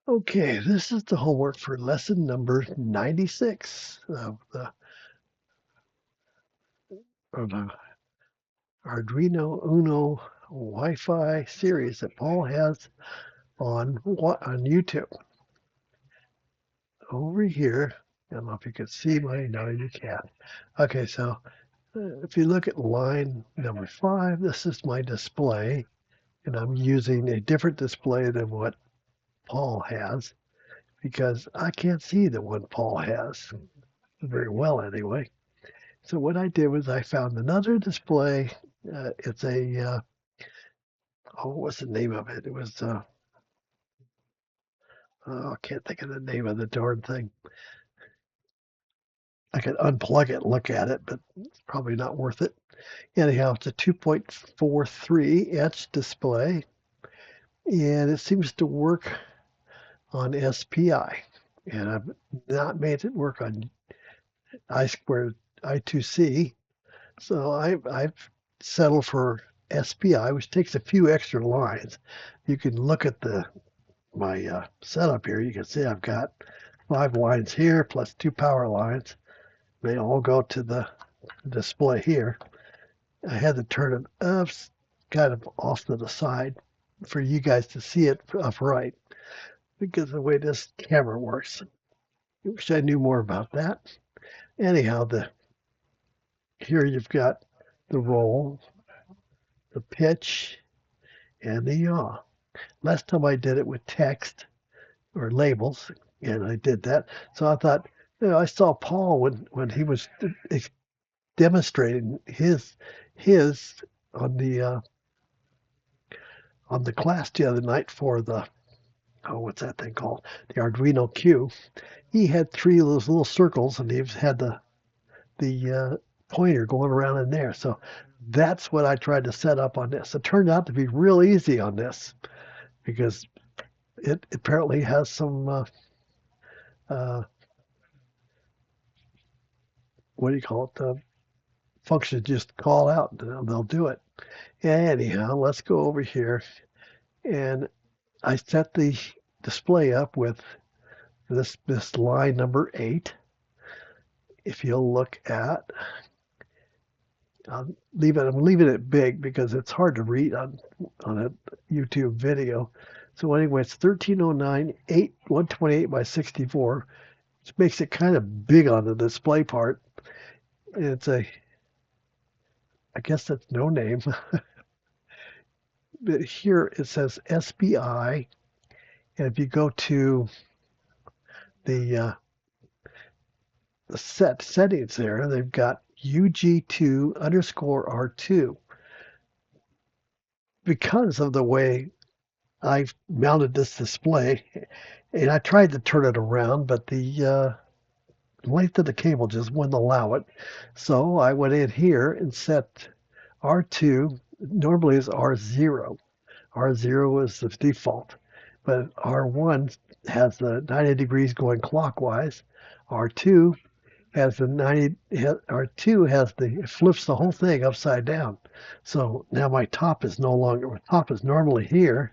Okay, this is the homework for lesson number 96 of the Arduino Uno Wi-Fi series that Paul has on YouTube. Over here, I don't know if you can see no, you can't. Okay, so if you look at line number 5, this is my display, and I'm using a different display than what Paul has because I can't see the one Paul has very well anyway. So what I did was I found another display. It's what's the name of it? It was, I can't think of the name of the darn thing. I could unplug it and look at it, but it's probably not worth it. Anyhow, it's a 2.43 inch display, and it seems to work on SPI. And I've not made it work on I squared I2C. So I've settled for SPI, which takes a few extra lines. You can look at my setup here. You can see I've got 5 lines here plus 2 power lines. They all go to the display here. I had to turn it up kind of off to the side for you guys to see it upright because of the way this camera works. I wish I knew more about that. Anyhow, here you've got the roll, the pitch, and the yaw. Last time I did it with text or labels, and I did that. So I thought, I saw Paul when he was demonstrating his on the class the other night for the what's that thing called? The Arduino Q. He had 3 of those little circles, and he had the pointer going around in there. So that's what I tried to set up on this. It turned out to be real easy on this because it apparently has some uh, what do you call it? Functions just call out and they'll do it. Anyhow, let's go over here, and I set the display up with this line number 8. If you'll look at, I'm leaving it big because it's hard to read on a YouTube video. So anyway, it's 1309 128 by 64, which makes it kind of big on the display part. And I guess that's no name. But here it says SBI, and if you go to the settings there, they've got UG2 underscore R2. Because of the way I've mounted this display, and I tried to turn it around, but the length of the cable just wouldn't allow it. So I went in here and set R2, normally is R0. R0 is the default, but R1 has the 90 degrees going clockwise. R2 has the 90, R2 has it flips the whole thing upside down. So now my top is normally here.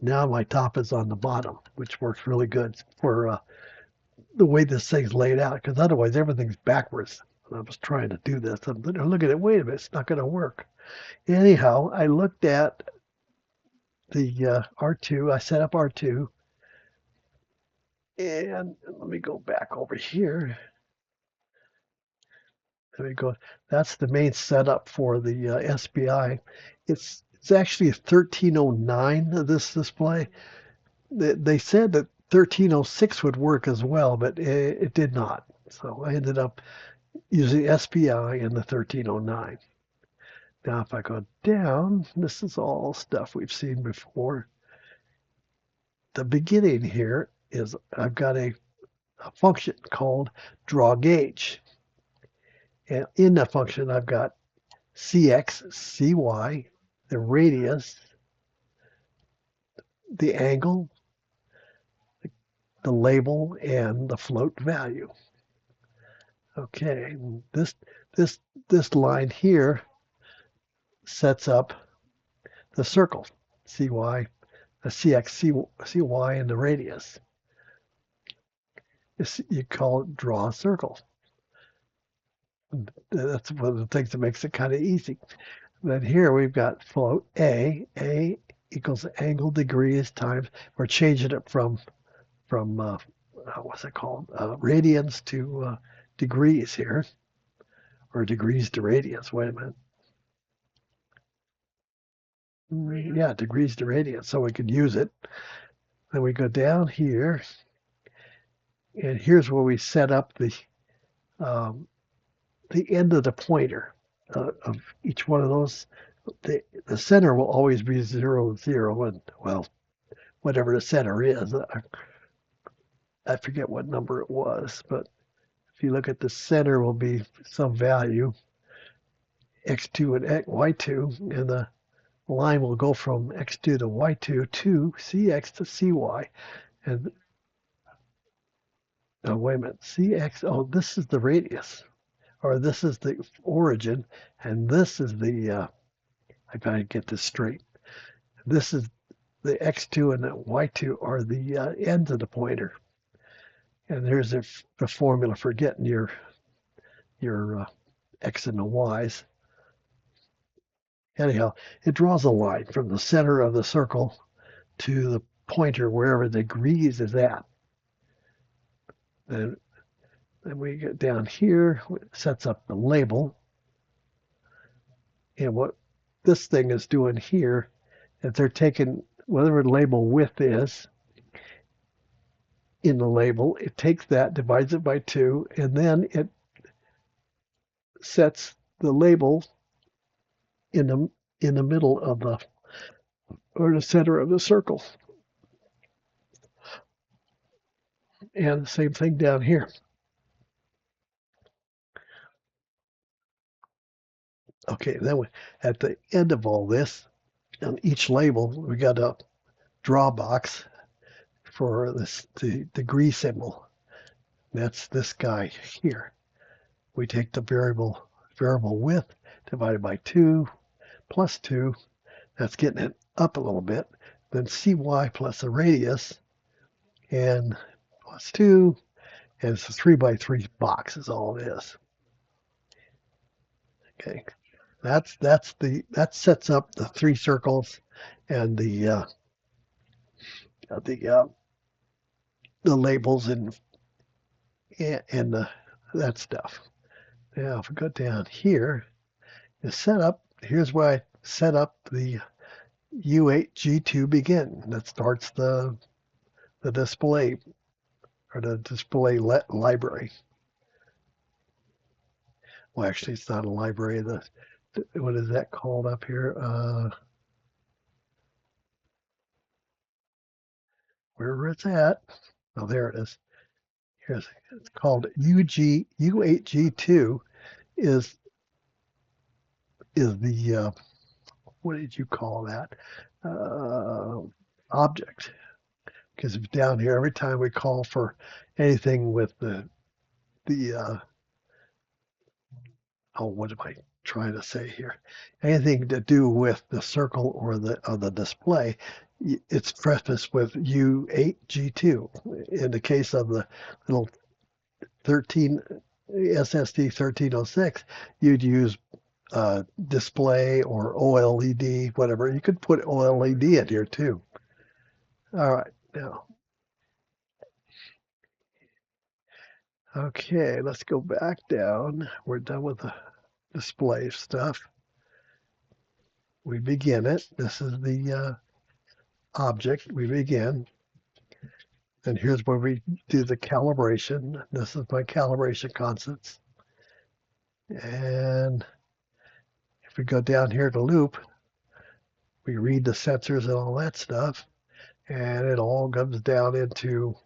Now my top is on the bottom, which works really good for the way this thing's laid out, because otherwise everything's backwards. And I was trying to do this. I'm looking at, wait a minute, it's not going to work. Anyhow, I looked at the R2. I set up R2, and let me go back over here. There we go. That's the main setup for the SBI. It's actually a 1309 of this display. They said that 1306 would work as well, but it did not. So I ended up using SPI in the 1309. Now, if I go down, this is all stuff we've seen before. The beginning here is I've got a function called draw gauge. And in that function, I've got CX, CY, the radius, the angle, the label, and the float value. Okay, this line here sets up the circle, CY, the CX, CY, and the radius. You call it draw a circle. That's one of the things that makes it kind of easy. Then here we've got float A. A equals angle degrees times. We're changing it from what's it called? Radians to degrees here, or degrees to radians. Wait a minute. Yeah, degrees to radians, so we could use it. Then we go down here, and here's where we set up um, the end of the pointer of each one of those. The center will always be 0, 0, and well, whatever the center is. I forget what number it was, but if you look at the center will be some value, x2 and y2, and the line will go from x2 to y2 to cx to cy. And oh, wait a minute, cx, oh, this is the radius, or this is the origin, and this is the, I gotta get this straight. This is the x2 and the y2 are the ends of the pointer. And there's the formula for getting your x and the y's. Anyhow, it draws a line from the center of the circle to the pointer wherever the degrees is at. Then we get down here, it sets up the label. And what this thing is doing here is they're taking whatever label width is in the label, it takes that, divides it by 2, and then it sets the label in the middle of the center of the circle. And the same thing down here. Okay, then at the end of all this, on each label, we got a draw box for the degree symbol. That's this guy here. We take the variable width divided by 2 plus 2. That's getting it up a little bit. Then cy plus the radius and plus 2. And it's a 3 by 3 box is all it is. Okay. That sets up the 3 circles and the labels and that stuff. Now, if we go down here, the setup. Here's where I set up the U8G2 begin. That starts the display or the display library. Well, actually, it's not a library. What is that called up here? Where it's at? Oh, there it is. It's called U8G2 is the what did you call that object? Because down here, every time we call for anything with the oh, what am I trying to say here? Anything to do with the circle or the display, it's prefaced with U8G2. In the case of the little 13 SSD 1306, you'd use display or OLED, whatever. You could put OLED in here too. All right, now. Okay, let's go back down. We're done with the display stuff. We begin it. This is the object. We begin. And here's where we do the calibration. This is my calibration constants. And if we go down here to loop, we read the sensors and all that stuff. And it all comes down into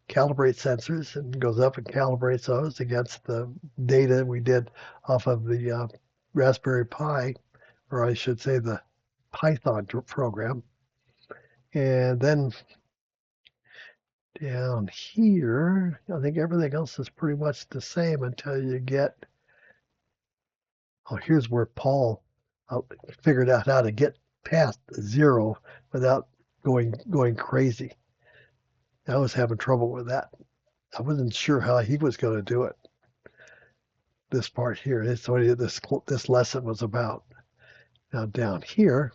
calibrate sensors and goes up and calibrates those against the data we did off of the Raspberry Pi, or I should say the Python program. And then down here, I think everything else is pretty much the same until you get, oh, here's where Paul figured out how to get past 0 without going crazy. I was having trouble with that. I wasn't sure how he was going to do it. This part here is what this lesson was about. Now down here,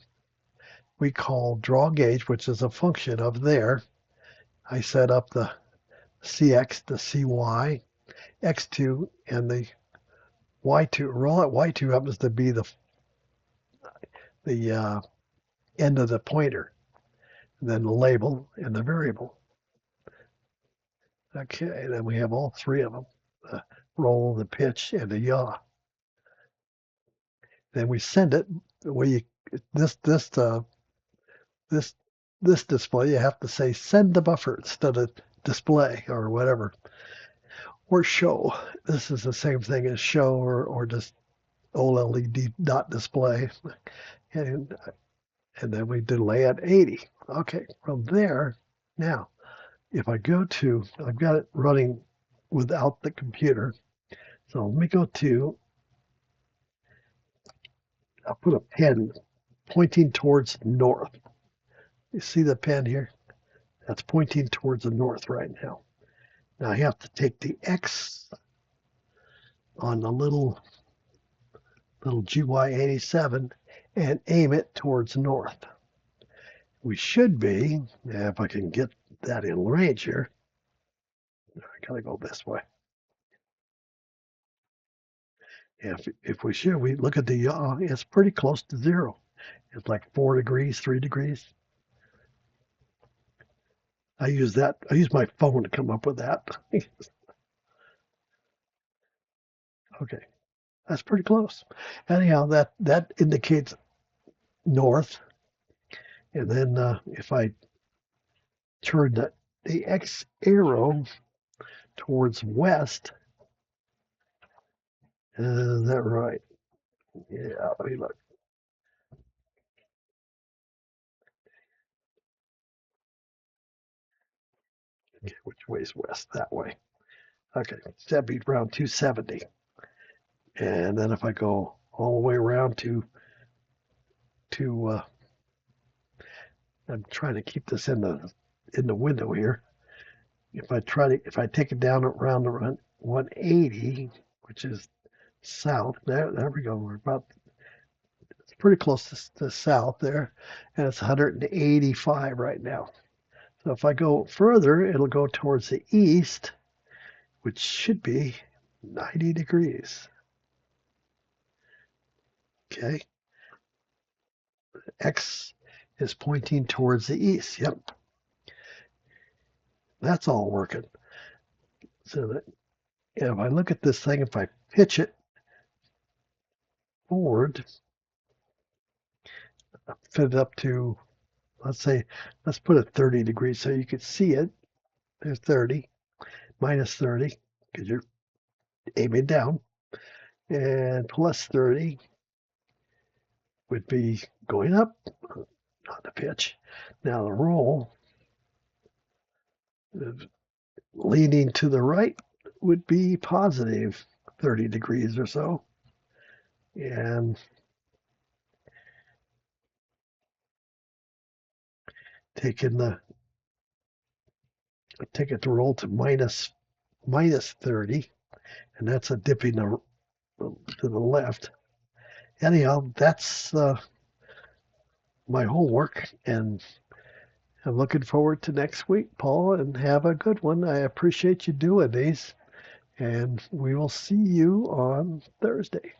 we call draw gauge, which is a function of there. I set up the CX, the CY, X2, and the Y2. Well, that Y2 happens to be the end of the pointer, and then the label and the variable. Okay, then we have all three of them: the roll, the pitch, and the yaw. Then we send it the way you this this display. You have to say send the buffer instead of display or whatever, or show. This is the same thing as show or just OLED dot display, and then we delay at 80. Okay, from there, now if I go to, I've got it running without the computer. So let me go to, I'll put a pen pointing towards north. You see the pen here? That's pointing towards the north right now. Now I have to take the X on the little GY87 and aim it towards north. We should be, if I can get that in range here, I gotta go this way. If we should, we look at the yaw, it's pretty close to zero. It's like 4 degrees, 3 degrees. I use my phone to come up with that. Okay, that's pretty close. Anyhow, that indicates north. And then if I turn the X arrow towards west, is that right? Yeah, let me look. Okay, which way's west? That way. Okay, that'd be around 270. And then if I go all the way around to I'm trying to keep this in the window here. If I take it down around 180, which is south, there we go. We're about, it's pretty close to south there, and it's 185 right now. So if I go further, it'll go towards the east, which should be 90 degrees. Okay. X is pointing towards the east. Yep. That's all working. So that if I look at this thing, if I pitch it forward, fit it up to, let's put it 30 degrees so you could see it. There's 30, minus 30, because you're aiming down, and plus 30 would be going up on the pitch. Now the roll, leaning to the right, would be positive 30 degrees or so. And take the roll to minus 30, and that's a dipping to the left. Anyhow, that's my homework, and I'm looking forward to next week, Paul, and have a good one. I appreciate you doing these, and we will see you on Thursday.